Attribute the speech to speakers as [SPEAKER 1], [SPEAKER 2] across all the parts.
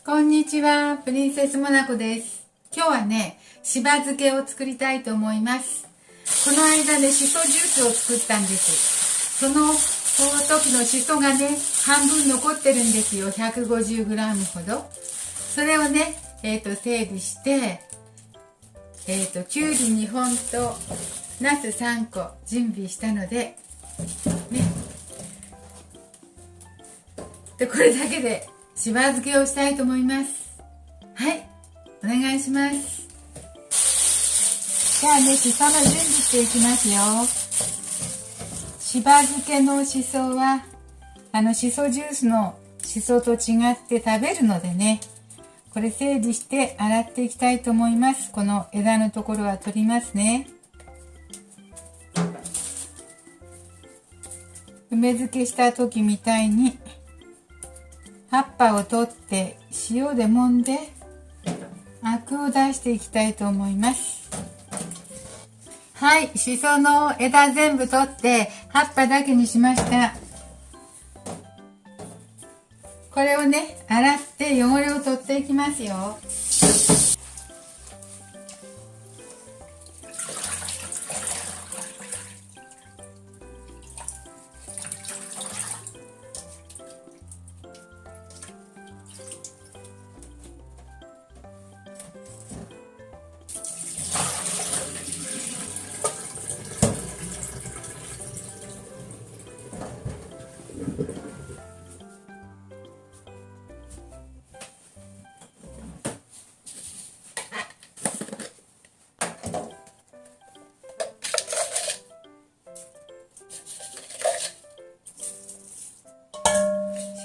[SPEAKER 1] こんにちは、プリンセスモナコです。今日はね、しば漬けを作りたいと思います。この間ね、しそジュースを作ったんです。その時のしそがね、半分残ってるんですよ。150g ほど。それをね、整理して、きゅうり2本とナス3個準備したので、ね。で、これだけでしば漬けをしたいと思います。はい、お願いします。じゃあね、しその準備していきますよ。しば漬けのしそはしそジュースのしそと違って食べるのでね、これ整理して洗っていきたいと思います。この枝のところは取りますね。梅漬けした時みたいに葉っぱを取って塩で揉んでアクを出していきたいと思います。はい、しその枝全部取って葉っぱだけにしました。これをね、洗って汚れを取っていきますよ。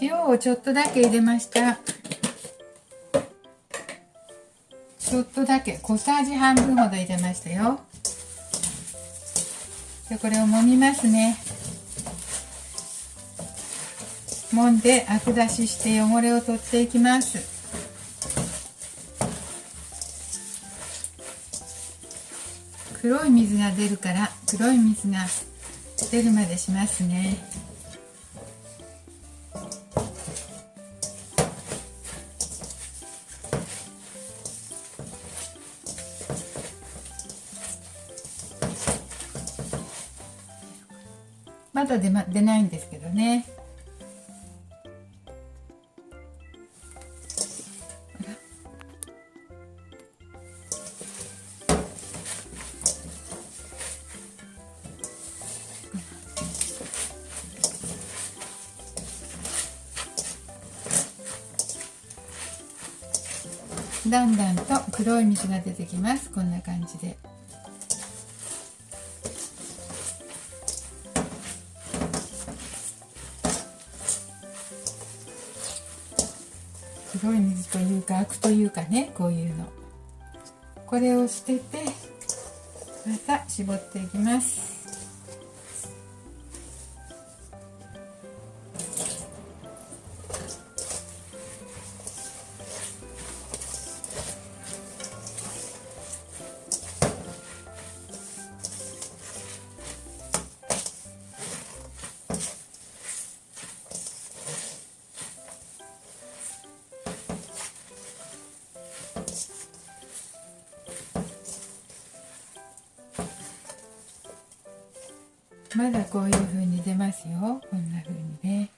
[SPEAKER 1] 塩をちょっとだけ入れました。ちょっとだけ、小さじ半分ほど入れましたよ。で、これを揉みますね。揉んでアク出しして汚れを取っていきます。黒い水が出るから、黒い水が出るまでしますね。まだ出ないんですけどね。だんだんと黒い水が出てきます。こんな感じで。黒い水というかアクというかね、こういうの、これを捨ててまた絞っていきます。まだこういう風に出ますよ。こんな風にね。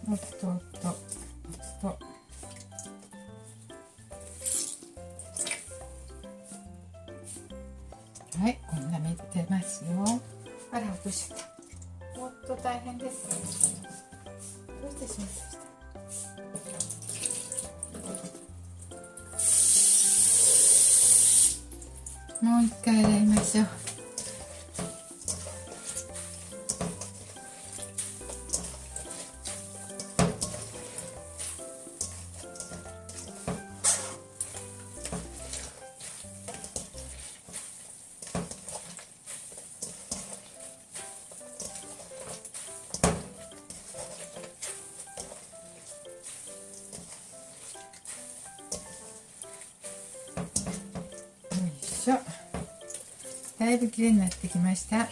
[SPEAKER 1] おっとおっとおっと。てますよ。あら、落としちゃった。もっと大変です。どうしてしまいました。もう一回洗いましょう。だいぶ綺麗になってきました。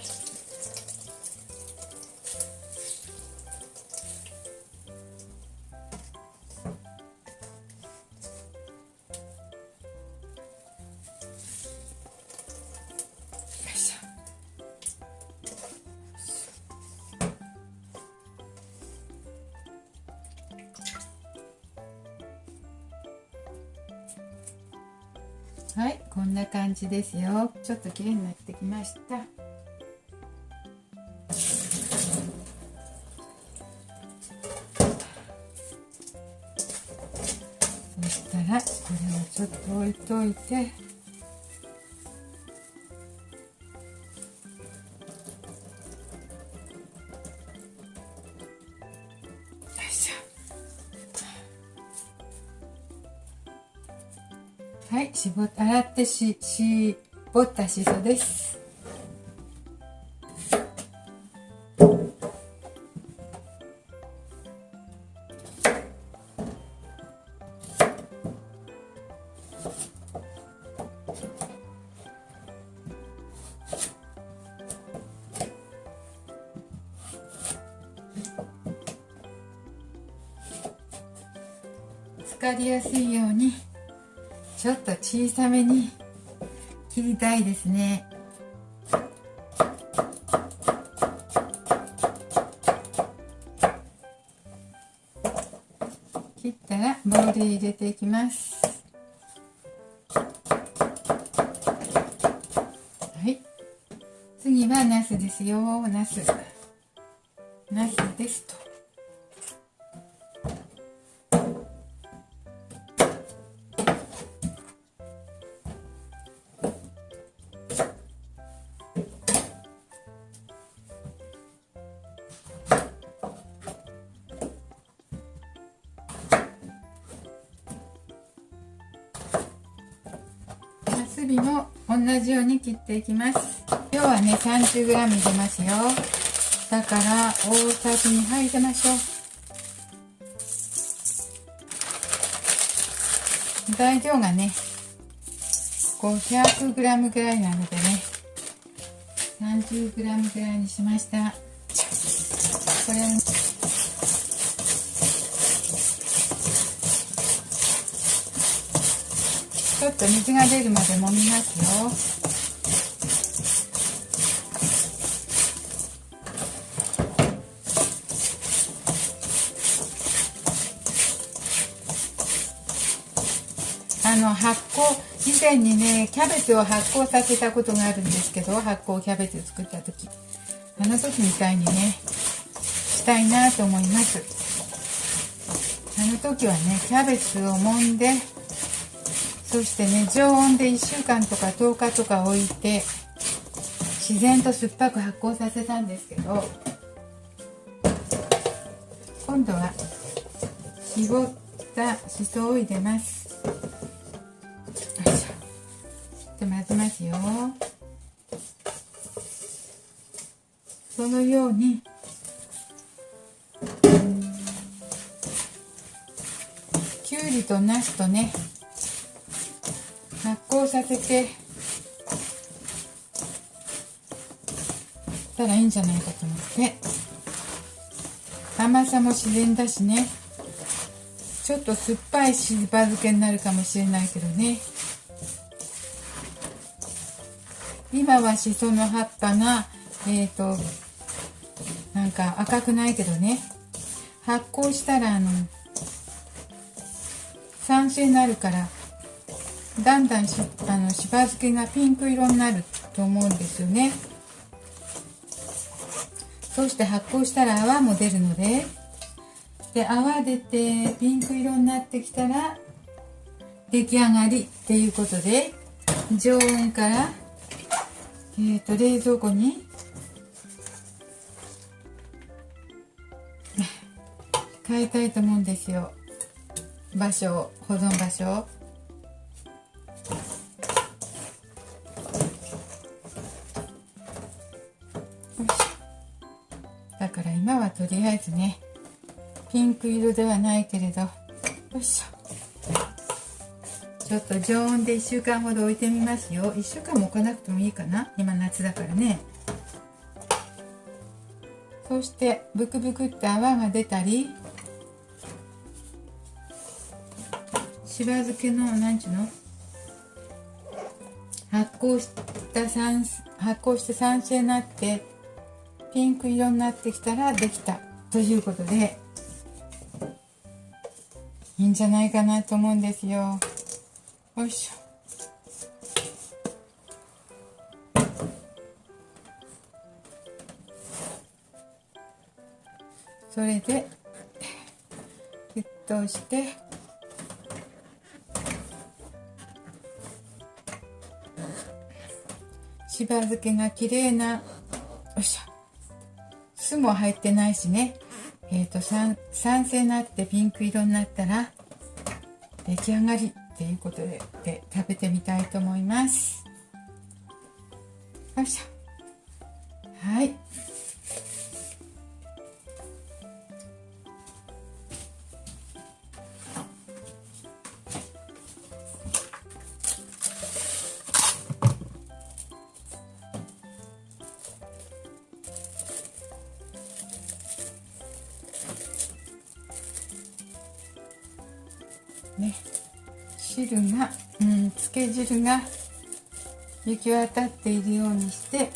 [SPEAKER 1] はい、こんな感じですよ。ちょっと綺麗になってきました。そしたらこれをちょっと置いといて、よいしょ。はい、洗って絞ったしそです。浸かりやすいようにちょっと小さめに切りたいですね。切ったらボウルに入れていきます。はい、次はナスですよ。ナスですと。ナスビも同じように切っていきます。今日はね 30g 入れますよ。だから大さじ2杯入れましょう。材料がね 500g ぐらいなのでね 30g ぐらいにしました。これちょっと水が出るまで揉みますよ。以前にねキャベツを発酵させたことがあるんですけど、発酵キャベツ作った時、あの時みたいにねしたいなと思います。あの時はねキャベツを揉んで、そしてね常温で1週間とか10日とか置いて自然と酸っぱく発酵させたんですけど、今度は絞ったしそを入れます。混ぜますよ。そのようにきゅうりとなすとね発酵させてたらいいんじゃないかと思って、甘さも自然だしね、ちょっと酸っぱいしば漬けになるかもしれないけどね。今はしその葉っぱがなんか赤くないけどね、発酵したら酸性になるからだんだんしば漬けがピンク色になると思うんですよね。そして発酵したら泡も出るので、泡出てピンク色になってきたら出来上がりっていうことで、常温から冷蔵庫に変えたいと思うんですよ。保存場所。だから今はとりあえずね、ピンク色ではないけれど、よいしょ、ちょっと常温で1週間ほど置いてみますよ。1週間も置かなくてもいいかな、今夏だからね。そしてブクブクって泡が出たり、しば漬けのなんちゅうの、発酵して酸性になってピンク色になってきたらできたということで、いいんじゃないかなと思うんですよ。よいしょ。それで沸騰して、しば漬けがきれいな、よいしょ、酢も入ってないしね、酸性になってピンク色になったら出来上がりっていうことで、食べてみたいと思います。よいしょ。はい、ね、汁が、つけ汁が行き渡っているようにして、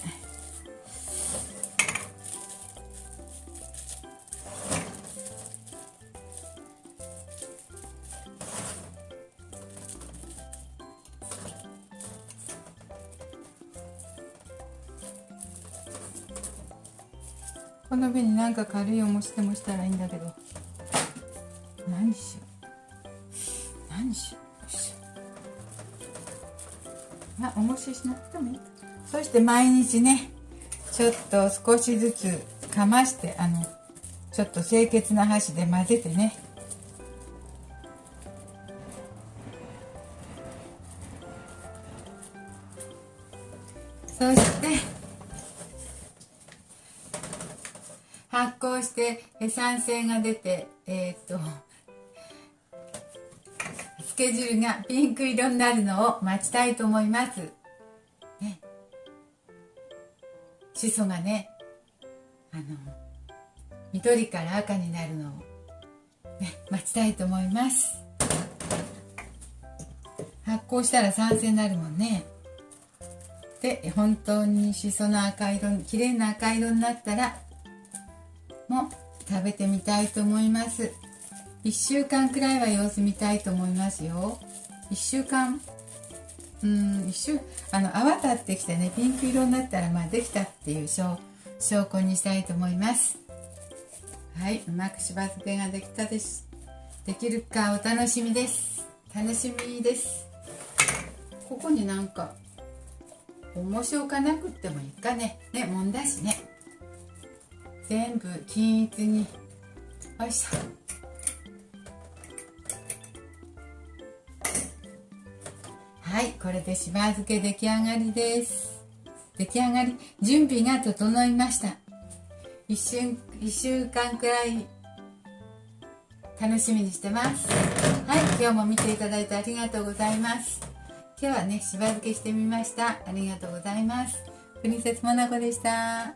[SPEAKER 1] この上になんか軽い重しでもしたらいいんだけど、何しよう。重ししなくてもいい。そして毎日ね、ちょっと少しずつかまして、ちょっと清潔な箸で混ぜてね。そして発酵して酸性が出て、つけ汁がピンク色になるのを待ちたいと思います。ね、しそがね、緑から赤になるのを、ね、待ちたいと思います。発酵したら酸性になるもんね。で、本当にしその赤色に、綺麗な赤色になったら、もう食べてみたいと思います。1週間くらいは様子見たいと思いますよ。1週間、泡立ってきてね、ピンク色になったら、できたっていう証拠にしたいと思います。はい、うまくしば漬けができたです。できるかお楽しみです。楽しみです。ここになんか重し置かなくってもいいかね。もんだしね。全部均一に。よいしょ。はい、これでしば漬け出来上がりです。出来上がり、準備が整いました。1週間くらい楽しみにしてます。はい、今日も見ていただいてありがとうございます。今日はね、しば漬けしてみました。ありがとうございます。プリンセスモナコでした。